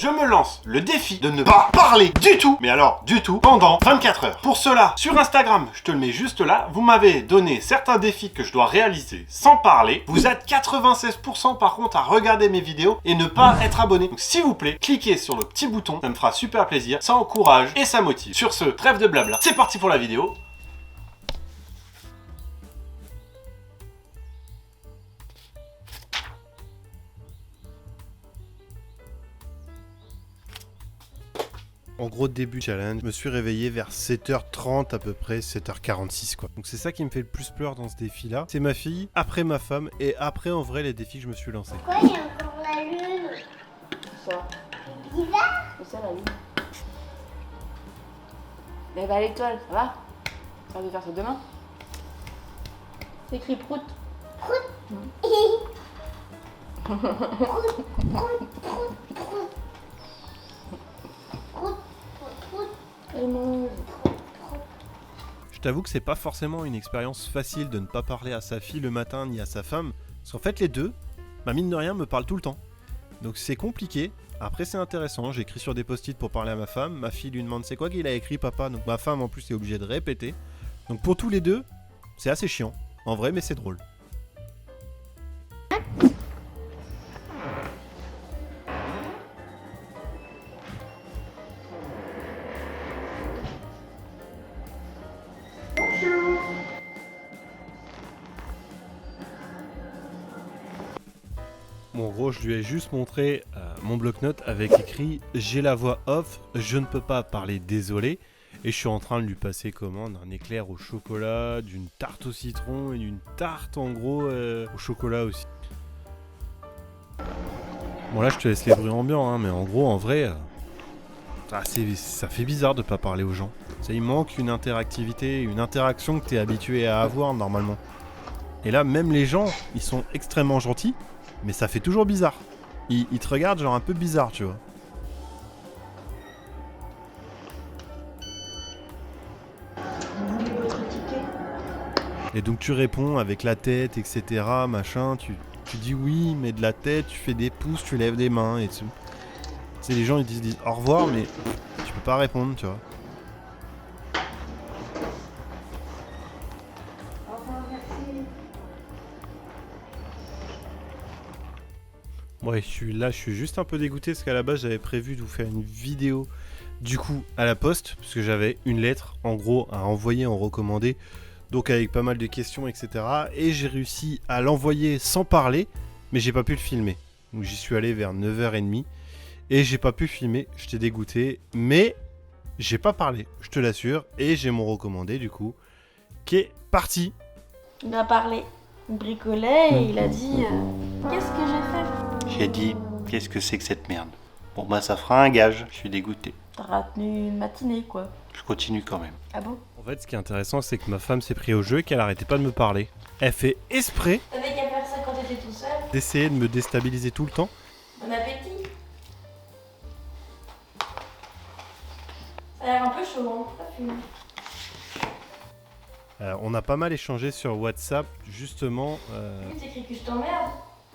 je me lance le défi de ne pas parler du tout, mais alors du tout, pendant 24 heures. Pour cela, sur Instagram, je te le mets juste là, vous m'avez donné certains défis que je dois réaliser sans parler. Vous êtes 96% par contre à regarder mes vidéos et ne pas être abonné. Donc s'il vous plaît, cliquez sur le petit bouton, ça me fera super plaisir, ça encourage et ça motive. Sur ce, trêve de blabla, c'est parti pour la vidéo. En gros, début challenge, je me suis réveillé vers 7h30 à peu près, 7h46 quoi. Donc c'est ça qui me fait le plus peur dans ce défi là. C'est ma fille, après ma femme et après en vrai les défis que je me suis lancé. Pourquoi il y a encore la lune? Ça. C'est bizarre. C'est ça la lune. Mais bah l'étoile, ça va? Ça va faire ça demain. C'est écrit prout. Elle mange. Je t'avoue que c'est pas forcément une expérience facile de ne pas parler à sa fille le matin ni à sa femme. Parce qu'en fait les deux, bah mine de rien, me parlent tout le temps. Donc c'est compliqué. Après c'est intéressant, j'écris sur des post-it pour parler à ma femme. Ma fille lui demande c'est quoi qu'il a écrit papa. Donc ma femme en plus est obligée de répéter. Donc pour tous les deux, c'est assez chiant. En vrai mais c'est drôle. Bon, en gros, je lui ai juste montré mon bloc-notes avec écrit « J'ai la voix off, je ne peux pas parler, désolé ». Et je suis en train de lui passer commande d'un éclair au chocolat, d'une tarte au citron et d'une tarte en gros au chocolat aussi. Bon là, je te laisse les bruits ambiants, hein, mais en gros, en vrai, ça fait bizarre de pas parler aux gens. Ça, il manque une interactivité, une interaction que tu es habitué à avoir normalement. Et là, même les gens, ils sont extrêmement gentils. Mais ça fait toujours bizarre. Il te regarde genre un peu bizarre, tu vois. Et donc tu réponds avec la tête, etc. Machin, tu dis oui, mais de la tête, tu fais des pouces, tu lèves des mains et tout. Tu sais, les gens ils disent au revoir, mais tu peux pas répondre, tu vois. Ouais, je suis juste un peu dégoûté parce qu'à la base j'avais prévu de vous faire une vidéo du coup à la poste parce que j'avais une lettre en gros à envoyer en recommandé, donc avec pas mal de questions etc. Et j'ai réussi à l'envoyer sans parler, mais j'ai pas pu le filmer. Donc j'y suis allé vers 9h30 et j'ai pas pu filmer, j'étais dégoûté, mais j'ai pas parlé, je te l'assure, et j'ai mon recommandé du coup qui est parti. Il a parlé. Il bricolait et il a dit qu'est-ce que j'ai fait? J'ai dit, qu'est-ce que c'est que cette merde? Bon bah ça fera un gage, je suis dégoûté. T'as retenu une matinée quoi. Je continue quand même. Ah bon? En fait, ce qui est intéressant, c'est que ma femme s'est pris au jeu et qu'elle arrêtait pas de me parler. Elle fait exprès T'avais qu'à faire ça quand t'étais tout seul. d'essayer de me déstabiliser tout le temps. Bon appétit. Ça a l'air un peu chaud, hein? Ça fume. On a pas mal échangé sur WhatsApp, justement, Tu t'écris que je t'emmerde?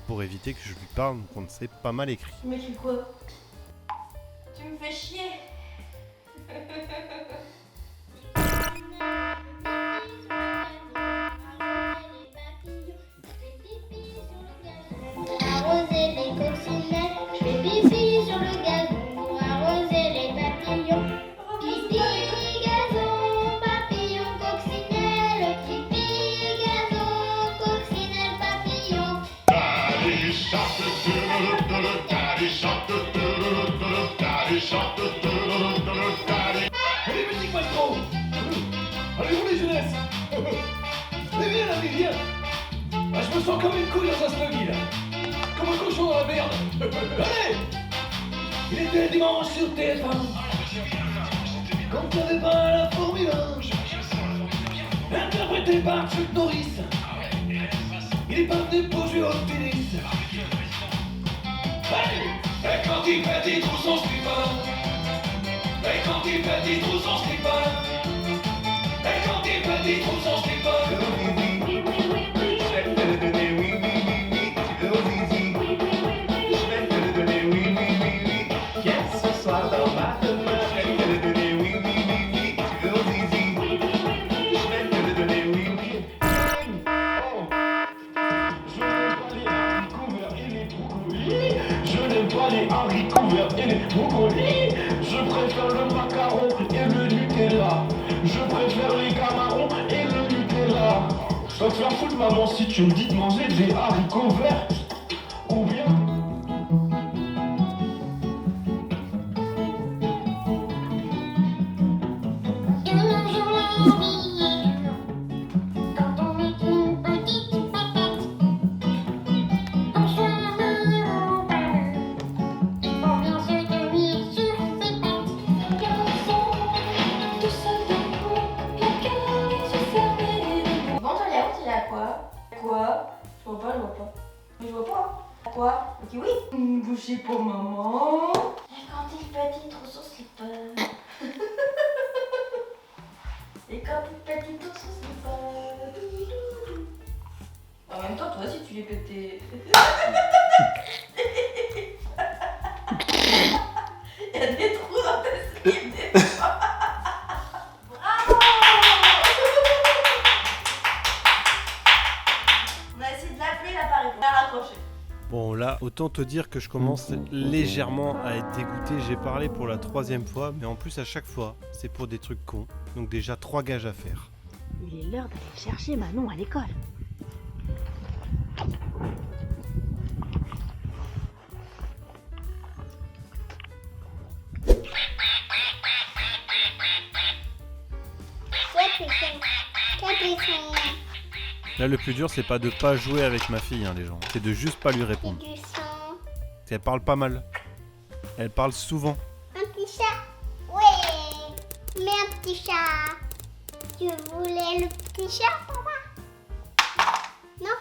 pour éviter que je lui parle, donc on s'est pas mal écrit. Tu m'écris quoi? Tu me fais chier. Arroser les coccinelles, je fais pipi sur le gazon pour arroser les papillons. Pipi, gazon, papillon, coccinelle, pipi, gazon, coccinelle, papillon. Daddy shark, daddy shark, daddy shark, daddy. Allez, musique maestro. Allez, vous les jeunesses. Mais viens là, viens. Ah, je me sens comme une couille dans un snuggie, là. Comme un cochon dans la merde. Allez. Il était dimanche sur TF1. Quand t'avais pas la Formule 1. Interprété par Chuck Norris. Il est pas venu pour jouer au tennis. Allez. Et quand il pète, il trouve son slipper. Et quand il pète, il trouve son slipper. Et quand il pète, il trouve son slipper. Ma chérie, te le donner, oui, oui, oui, oui. Tu veux au zizi. Je vais te le donner, oui, oui. Oh. Je n'aime pas les haricots verts et les brocolis. Je préfère le macaron et le Nutella. Je préfère les camarons et le Nutella. Je vais te faire foutre maman si tu me dis de manger des haricots verts. Ou bien... De nos journées, quand on est une petite patate, on choisit nos parents. Il faut bien se tenir sur ses pattes. Garçon, tout seul debout, la cage fermée. Bon, toi, Léa, tu à quoi? Quoi? Je vois pas. Mais je vois pas. Quoi? Ok, oui. Bouchez pour maman. Et quand il petit, trop son slipper. Et quand tu es petit, tout ça, c'est pas. En même temps, toi aussi, tu les pétais. Il y a des trous dans ta slip, des fois. Bravo! On a essayé de l'appeler, il a pas répondu. Il a raccroché. Bon là, autant te dire que je commence légèrement à être dégoûté. J'ai parlé pour la 3e fois, mais en plus à chaque fois, c'est pour des trucs cons. Donc déjà 3 gages à faire. Il est l'heure d'aller chercher Manon à l'école. Là le plus dur c'est pas de pas jouer avec ma fille, hein, les gens. C'est de juste pas lui répondre. Du sang. Elle parle pas mal. Elle parle souvent. Un petit chat. Oui. Mais un petit chat. Tu voulais le petit chat, papa? Non.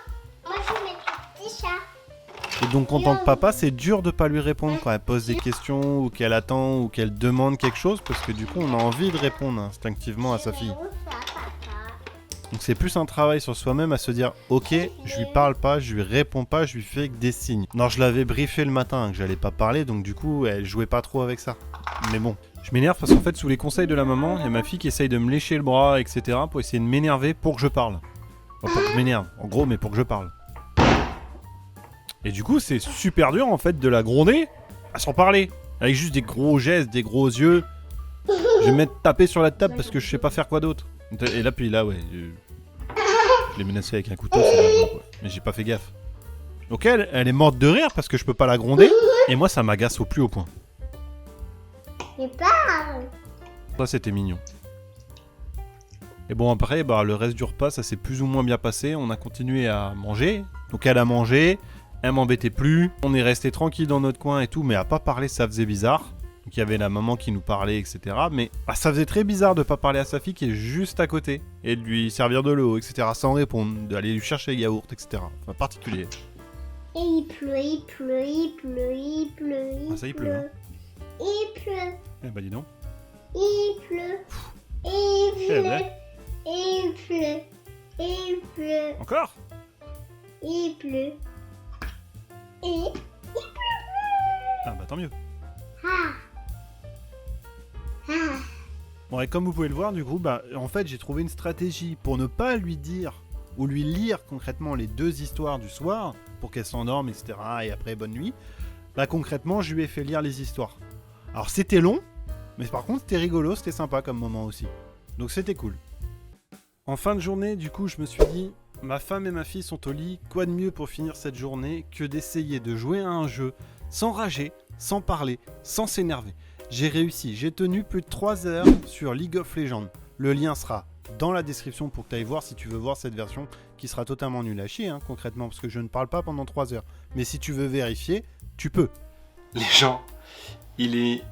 Moi, je veux mettre le petit chat. Et donc en tant que papa, c'est dur de pas lui répondre quand elle pose des questions ou qu'elle attend ou qu'elle demande quelque chose parce que du coup on a envie de répondre instinctivement à sa fille. Donc c'est plus un travail sur soi-même à se dire ok, je lui parle pas, je lui réponds pas, je lui fais que des signes. Non, je l'avais briefé le matin que j'allais pas parler, donc du coup elle jouait pas trop avec ça. Mais bon, je m'énerve parce qu'en fait sous les conseils de la maman, il y a ma fille qui essaye de me lécher le bras, etc. pour essayer de m'énerver pour que je parle. Enfin, pour que je m'énerve, en gros, mais pour que je parle. Et du coup c'est super dur en fait de la gronder à s'en parler. Avec juste des gros gestes, des gros yeux. Je vais me mettre taper sur la table parce que je sais pas faire quoi d'autre. Et là puis là ouais... Je l'ai menacé avec un couteau, c'est dangereux, quoi. Mais j'ai pas fait gaffe. Donc elle est morte de rire parce que je peux pas la gronder. Et moi ça m'agace au plus haut point. Il parle. Ça c'était mignon. Et bon après, le reste du repas ça s'est plus ou moins bien passé. On a continué à manger. Donc elle a mangé, elle m'embêtait plus. On est resté tranquille dans notre coin et tout, mais à pas parler ça faisait bizarre. Donc il y avait la maman qui nous parlait, etc. Mais ça faisait très bizarre de pas parler à sa fille qui est juste à côté. Et de lui servir de l'eau, etc. sans répondre. D'aller lui chercher les yaourts, etc. Enfin particulier. Et il pleut, il pleut, il pleut, il pleut, il Ah ça il pleut, hein. Il pleut, Eh bah dis donc. il pleut, il Eh pleut, ben. il pleut, il pleut, Encore? il pleut. Et... Ah bah tant mieux. Ah. Ah. Bon et comme vous pouvez le voir du coup, en fait j'ai trouvé une stratégie pour ne pas lui dire ou lui lire concrètement les 2 histoires du soir pour qu'elle s'endorme, etc. et après bonne nuit. Concrètement je lui ai fait lire les histoires. Alors c'était long, mais par contre c'était rigolo, c'était sympa comme moment aussi. Donc c'était cool. En fin de journée du coup je me suis dit, ma femme et ma fille sont au lit, quoi de mieux pour finir cette journée que d'essayer de jouer à un jeu sans rager, sans parler, sans s'énerver. J'ai réussi, j'ai tenu plus de 3 heures sur League of Legends. Le lien sera dans la description pour que tu ailles voir si tu veux voir cette version qui sera totalement nulle à chier, concrètement, parce que je ne parle pas pendant 3 heures. Mais si tu veux vérifier, tu peux. Les gens, il est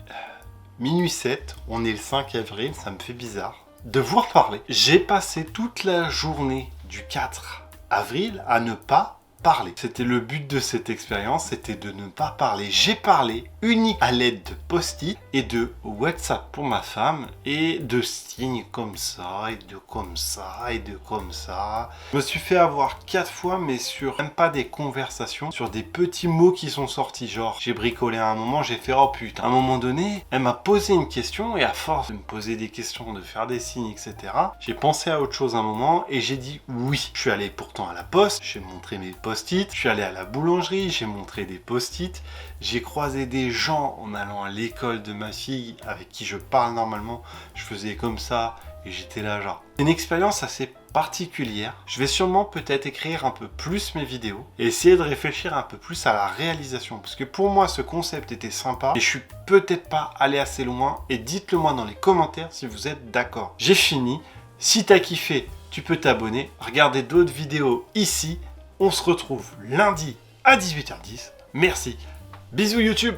minuit 7, on est le 5 avril, ça me fait bizarre de vous reparler. J'ai passé toute la journée du 4 avril à ne pas parler. C'était le but de cette expérience, c'était de ne pas parler. J'ai parlé unique à l'aide de post-it et de WhatsApp pour ma femme et de signes comme ça et de comme ça et de comme ça. Je me suis fait avoir 4 fois, mais sur même pas des conversations, sur des petits mots qui sont sortis. Genre, j'ai bricolé à un moment, j'ai fait oh putain. À un moment donné, elle m'a posé une question et à force de me poser des questions, de faire des signes, etc., j'ai pensé à autre chose un moment et j'ai dit oui. Je suis allé pourtant à la poste, j'ai montré mes post-it, je suis allé à la boulangerie, j'ai montré des post-it, j'ai croisé des gens en allant à l'école de ma fille avec qui je parle normalement, je faisais comme ça et j'étais là genre. C'est une expérience assez particulière. Je vais sûrement peut-être écrire un peu plus mes vidéos et essayer de réfléchir un peu plus à la réalisation parce que pour moi ce concept était sympa et je suis peut-être pas allé assez loin et dites-le moi dans les commentaires si vous êtes d'accord. J'ai fini. Si t'as kiffé, tu peux t'abonner, regarder d'autres vidéos ici. On se retrouve lundi à 18h10. Merci. Bisous YouTube.